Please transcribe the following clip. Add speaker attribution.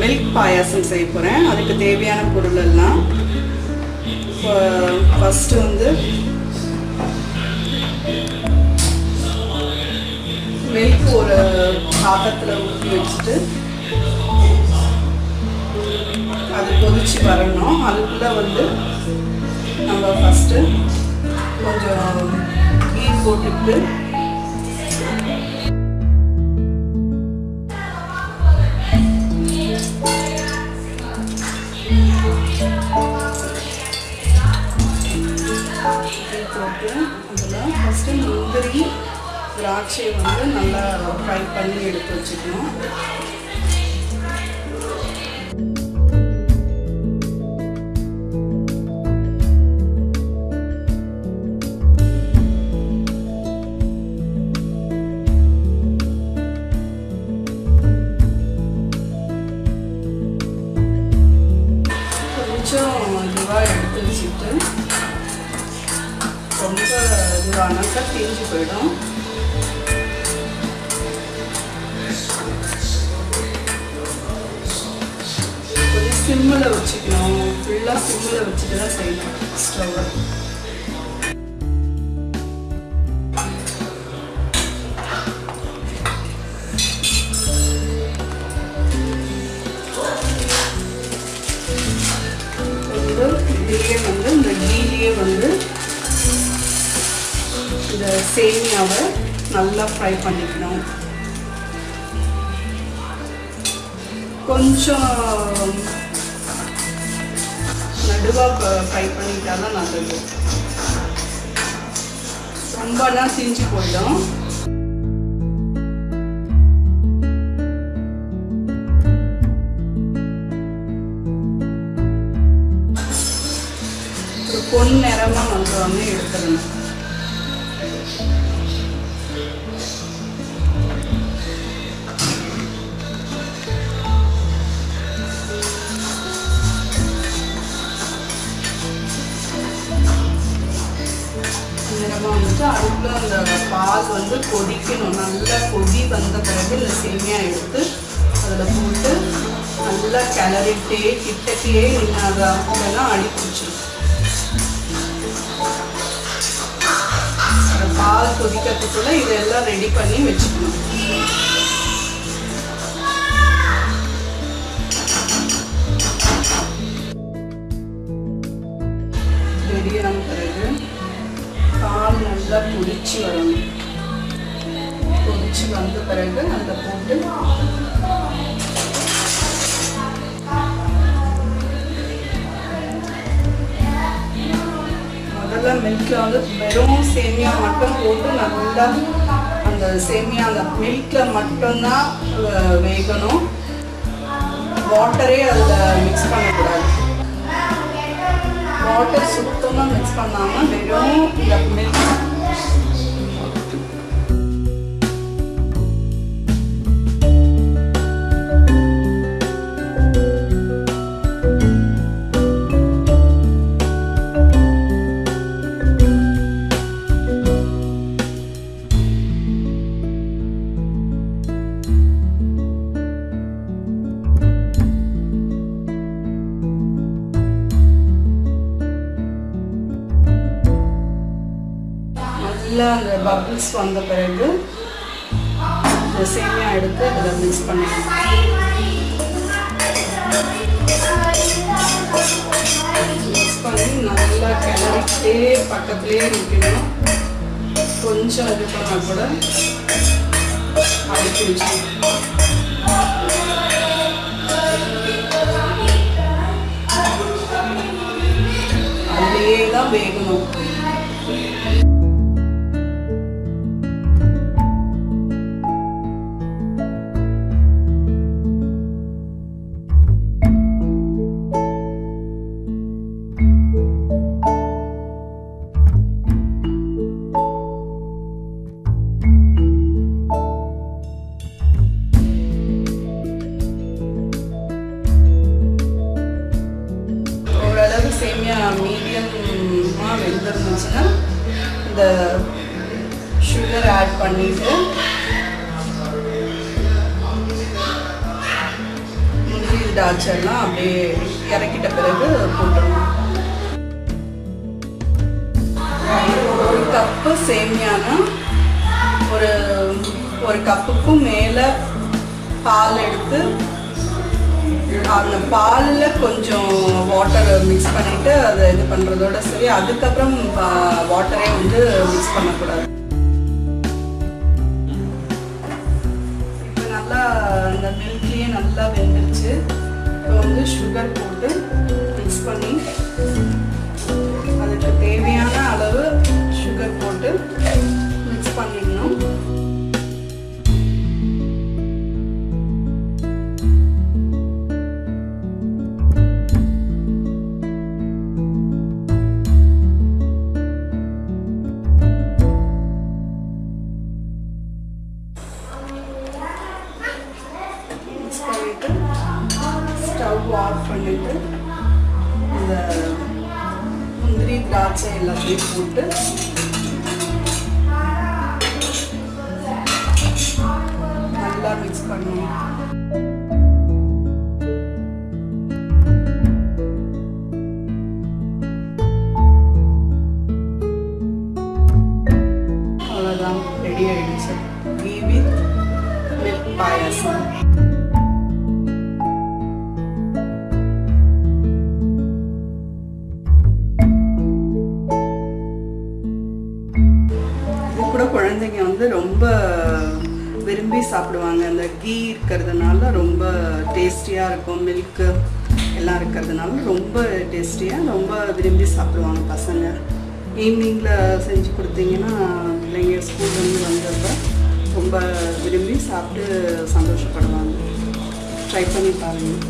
Speaker 1: Milk பாயாசம் செய்ய போகிறேன். அதுக்கு தேவையான பொருள் எல்லாம் ஃபஸ்ட்டு வந்து மில்க் ஒரு பாத்திரத்தில் ஊற்றி வச்சுட்டு அது கொதிச்சு வரணும். அதுக்குள்ளே வந்து நம்ம ஃபஸ்ட்டு கொஞ்சம் கீ போட்டுட்டு போட்டு அதில் ஃபஸ்ட்டு முந்திரி திராட்சையை வந்து நல்லா ஃப்ரை பண்ணி எடுத்து வச்சுக்கணும். கொஞ்சம் இதுவாக எடுத்து வச்சுட்டு ரொம்ப இதுவானாக்கா தீஞ்சு போயிடும். கொஞ்சம் சிம்மில் வச்சுக்கணும். ஃபுல்லாக சிம்மில் வச்சுட்டு தான் செய்யணும் ஸ்டவ்வை. இதையே வந்து இந்த கீலையே வந்து இந்த சேமியாவை நல்லா ஃப்ரை பண்ணிக்கணும். கொஞ்சம் நடுவாக ஃப்ரை பண்ணிட்டாலும் நல்லது. ரொம்பனா தீஞ்சு போயிடும். பொன் நிறமாக வந்துடுவாங்க எடுத்துடணும். நிறமாக வந்துட்டு அதுக்குள்ள அந்த பால் வந்து கொதிக்கணும். நல்லா கொதி வந்த பிறகு இந்த சேமியா எடுத்து அதில் போட்டு நல்லா கிளறிட்டே கிட்டக்கையே நின்னாதான் இதெல்லாம் அடி பிடிச்சிடும். பால் கொதிக்கிறதுக்குள்ள இதெல்லாம் ரெடி பண்ணி வச்சுக்கணும். ரெடியான பிறகு பால் நல்லா கொதிச்சு வரணும். கொதிச்சு வந்த பிறகு அந்த போட்டு முதல்ல மில்கில் வந்து வெறும் சேமியா மட்டும் போட்டு நல்லா அந்த சேமியா அந்த மில்கில் மட்டும்தான் வேகணும். வாட்டரே அதில் மிக்ஸ் பண்ணக்கூடாது. வாட்டர் சுத்தமாக மிக்ஸ் பண்ணாமல் வெறும் இந்த மில்க் அந்த பபிள்ஸ் வந்த பிறகு இந்த சேமியா எடுத்து இதில் மிக்ஸ் பண்ணிடணும். மிக்ஸ் பண்ணி நல்லா கிளறிக்கிட்டே பக்கத்துலேயே நிற்கணும். கொஞ்சம் இது பண்ணால் கூட அடிச்சு வச்சுக்கணும். அதுலேயே தான் வேகணும். சேமியா மீடியமாக வெந்திருந்துச்சுன்னா இந்த சுகர் ஆட் பண்ணிவிட்டு முந்திரி திராட்சை எல்லாம் அப்படியே இறக்கிட்ட பிறகு போட்டுருவோம். 1 கப்பு சேமியானா ஒரு கப்புக்கும் மேலே பால் எடுத்து அந்த பாலில் கொஞ்சம் வாட்டரை மிக்ஸ் பண்ணிவிட்டு அதை இது பண்ணுறதோட சரி, அதுக்கப்புறம் வாட்டரே வந்து மிக்ஸ் பண்ணக்கூடாது. இப்போ நல்லா அந்த மில்க்லேயே நல்லா வெந்துருச்சு. இப்போ வந்து சுகர் போட்டு மிக்ஸ் பண்ணி அதுக்கு தேவையான அளவு சுகர் போட்டு மிக்ஸ் பண்ணிடணும். ஸ்டவ் ஆஃப் பண்ணிட்டு இந்த முந்திரி திராட்சை எல்லாத்தையும் போட்டு நல்லா மிக்ஸ் பண்ணுவோம். அவ்வளோதான், ரெடி ஆயிடுச்சு கீ வித் மில்க் பாயாசம். கூட குழந்தைங்க வந்து ரொம்ப விரும்பி சாப்பிடுவாங்க. அந்த கீ இருக்கிறதுனால ரொம்ப டேஸ்டியாக இருக்கும், மில்க்கு எல்லாம் இருக்கிறதுனால ரொம்ப டேஸ்டியாக ரொம்ப விரும்பி சாப்பிடுவாங்க பசங்க. ஈவினிங்கில் செஞ்சு கொடுத்தீங்கன்னா பிள்ளைங்க ஸ்கூல்லேருந்து வந்தப்போ ரொம்ப விரும்பி சாப்பிட்டு சந்தோஷப்படுவாங்க. ட்ரை பண்ணி பாருங்கள்.